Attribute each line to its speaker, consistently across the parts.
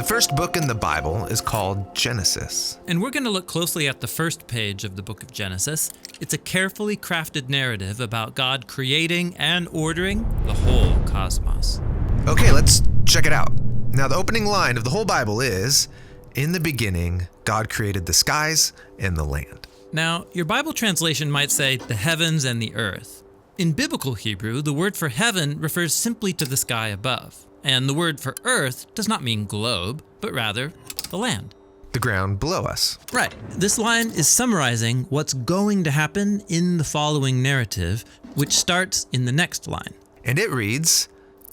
Speaker 1: The first book in the Bible is called Genesis.
Speaker 2: And we're going to look closely at the first page of the book of Genesis. It's a carefully crafted narrative about God creating and ordering the whole cosmos.
Speaker 1: Okay, let's check it out. Now, the opening line of the whole Bible is, "In the beginning, God created the skies and the land."
Speaker 2: Now, your Bible translation might say the heavens and the earth. In biblical Hebrew, the word for heaven refers simply to the sky above. And the word for earth does not mean globe, but rather the land.
Speaker 1: The ground below us.
Speaker 2: Right. This line is summarizing what's going to happen in the following narrative, which starts in the next line.
Speaker 1: And it reads,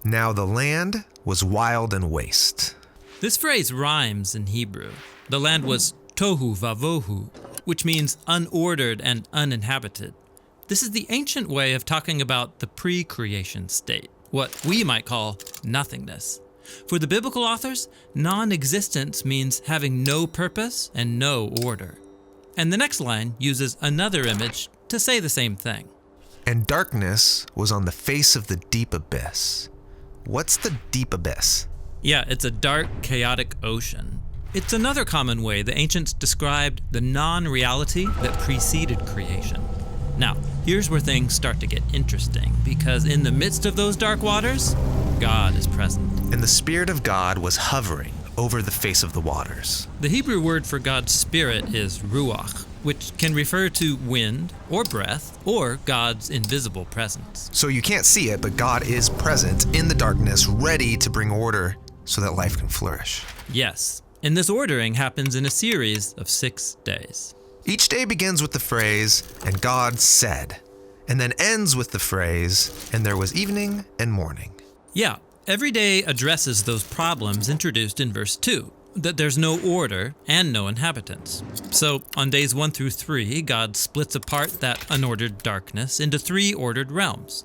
Speaker 1: "Now the land was wild and waste."
Speaker 2: This phrase rhymes in Hebrew. The land was tohu vavohu, which means unordered and uninhabited. This is the ancient way of talking about the pre-creation state, what we might call nothingness. For the biblical authors, non-existence means having no purpose and no order. And the next line uses another image to say the same thing.
Speaker 1: "And darkness was on the face of the deep abyss." What's the deep abyss?
Speaker 2: Yeah, it's a dark, chaotic ocean. It's another common way the ancients described the non-reality that preceded creation. Now, here's where things start to get interesting, because in the midst of those dark waters, God is present.
Speaker 1: And the Spirit of God was hovering over the face of the waters.
Speaker 2: The Hebrew word for God's Spirit is ruach, which can refer to wind or breath or God's invisible presence.
Speaker 1: So you can't see it, but God is present in the darkness, ready to bring order so that life can flourish.
Speaker 2: Yes, and this ordering happens in a series of 6 days.
Speaker 1: Each day begins with the phrase, "And God said," and then ends with the phrase, "And there was evening and morning."
Speaker 2: Yeah, every day addresses those problems introduced in verse 2, that there's no order and no inhabitants. So on days 1 through 3, God splits apart that unordered darkness into 3 ordered realms.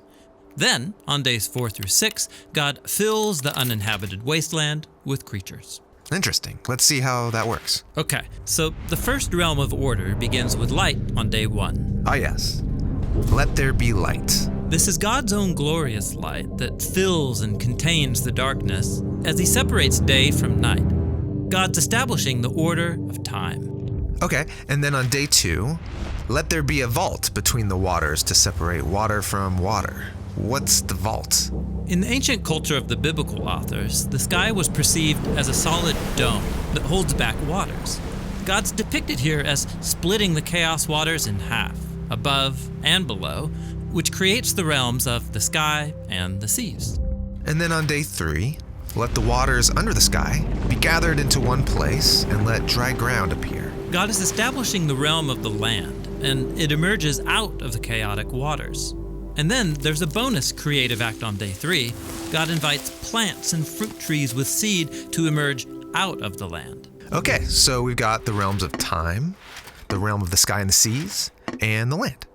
Speaker 2: Then, on days 4 through 6, God fills the uninhabited wasteland with creatures.
Speaker 1: Interesting. Let's see how that works.
Speaker 2: Okay, so the first realm of order begins with light on day 1.
Speaker 1: Ah, yes. Let there be light.
Speaker 2: This is God's own glorious light that fills and contains the darkness as he separates day from night. God's establishing the order of time.
Speaker 1: Okay, and then on day 2, let there be a vault between the waters to separate water from water. What's the vault?
Speaker 2: In the ancient culture of the biblical authors, the sky was perceived as a solid dome that holds back waters. God's depicted here as splitting the chaos waters in half, above and below, which creates the realms of the sky and the seas.
Speaker 1: And then on day 3, let the waters under the sky be gathered into one place and let dry ground appear.
Speaker 2: God is establishing the realm of the land, and it emerges out of the chaotic waters. And then there's a bonus creative act on day 3. God invites plants and fruit trees with seed to emerge out of the land.
Speaker 1: Okay, so we've got the realms of time, the realm of the sky and the seas, and the land.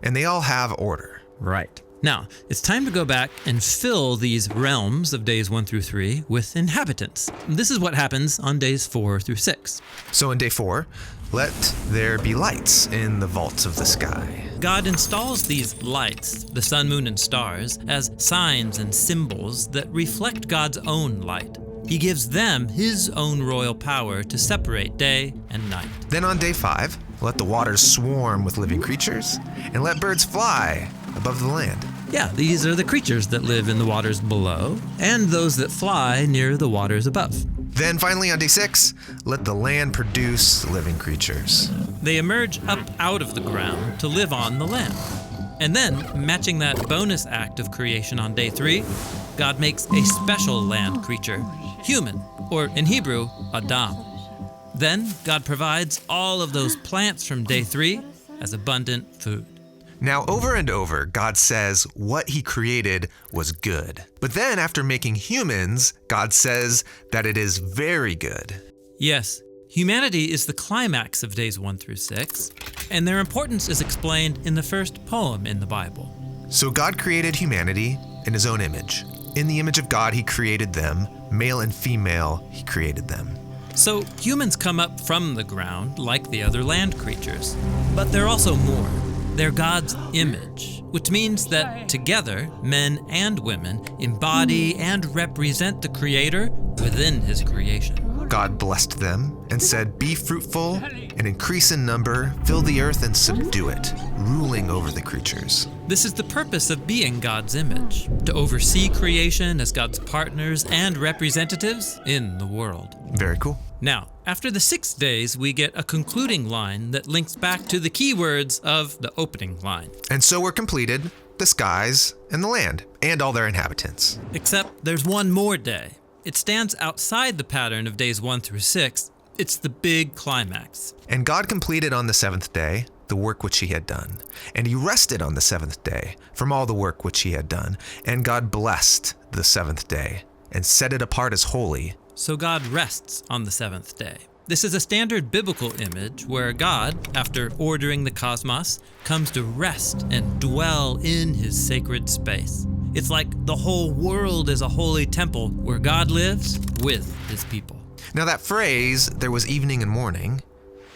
Speaker 1: And they all have order.
Speaker 2: Right. Now, it's time to go back and fill these realms of days 1 through 3 with inhabitants. This is what happens on days 4 through 6.
Speaker 1: So in day 4, let there be lights in the vaults of the sky.
Speaker 2: God installs these lights, the sun, moon, and stars, as signs and symbols that reflect God's own light. He gives them his own royal power to separate day and night.
Speaker 1: Then on day 5, let the waters swarm with living creatures, and let birds fly above the land.
Speaker 2: Yeah, these are the creatures that live in the waters below, and those that fly near the waters above.
Speaker 1: Then finally on day 6, let the land produce living creatures.
Speaker 2: They emerge up out of the ground to live on the land. And then, matching that bonus act of creation on day 3, God makes a special land creature, human, or in Hebrew, Adam. Then God provides all of those plants from day 3 as abundant food.
Speaker 1: Now, over and over, God says what he created was good. But then after making humans, God says that it is very good.
Speaker 2: Yes, humanity is the climax of days 1 through 6, and their importance is explained in the first poem in the Bible.
Speaker 1: So God created humanity in his own image. In the image of God, he created them. Male and female, he created them.
Speaker 2: So humans come up from the ground like the other land creatures, but they're also more. They're God's image, which means that together, men and women embody and represent the Creator within his creation.
Speaker 1: God blessed them and said, "Be fruitful and increase in number, fill the earth and subdue it, ruling over the creatures."
Speaker 2: This is the purpose of being God's image, to oversee creation as God's partners and representatives in the world.
Speaker 1: Very cool.
Speaker 2: Now, after the 6 days, we get a concluding line that links back to the key words of the opening line.
Speaker 1: And so were completed the skies and the land and all their inhabitants.
Speaker 2: Except there's one more day. It stands outside the pattern of days 1 through 6. It's the big climax.
Speaker 1: And God completed on the seventh day the work which he had done. And he rested on the seventh day from all the work which he had done. And God blessed the seventh day and set it apart as holy.
Speaker 2: So God rests on the 7th day. This is a standard biblical image where God, after ordering the cosmos, comes to rest and dwell in his sacred space. It's like the whole world is a holy temple where God lives with his people.
Speaker 1: Now that phrase, "there was evening and morning,"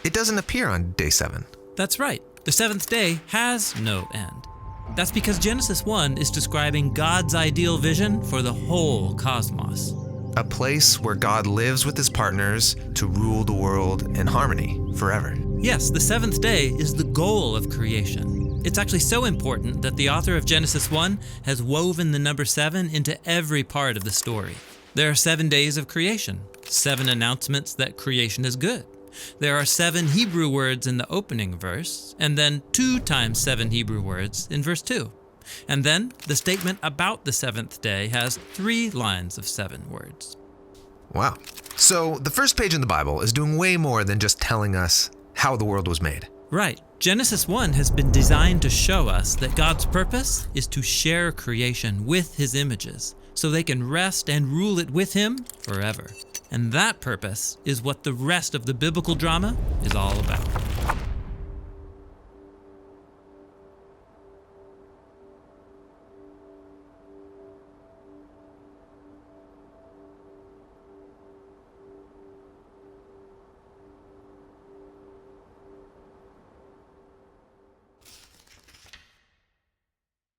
Speaker 1: it doesn't appear on day 7.
Speaker 2: That's right. The 7th day has no end. That's because Genesis 1 is describing God's ideal vision for the whole cosmos.
Speaker 1: A place where God lives with his partners to rule the world in harmony forever.
Speaker 2: Yes, the 7th day is the goal of creation. It's actually so important that the author of Genesis 1 has woven the number 7 into every part of the story. There are 7 days of creation, 7 announcements that creation is good. There are 7 Hebrew words in the opening verse, and then 2 times 7 Hebrew words in verse 2. And then the statement about the 7th day has 3 lines of 7 words.
Speaker 1: Wow. So the first page in the Bible is doing way more than just telling us how the world was made.
Speaker 2: Right. Genesis 1 has been designed to show us that God's purpose is to share creation with his images, so they can rest and rule it with him forever. And that purpose is what the rest of the biblical drama is all about.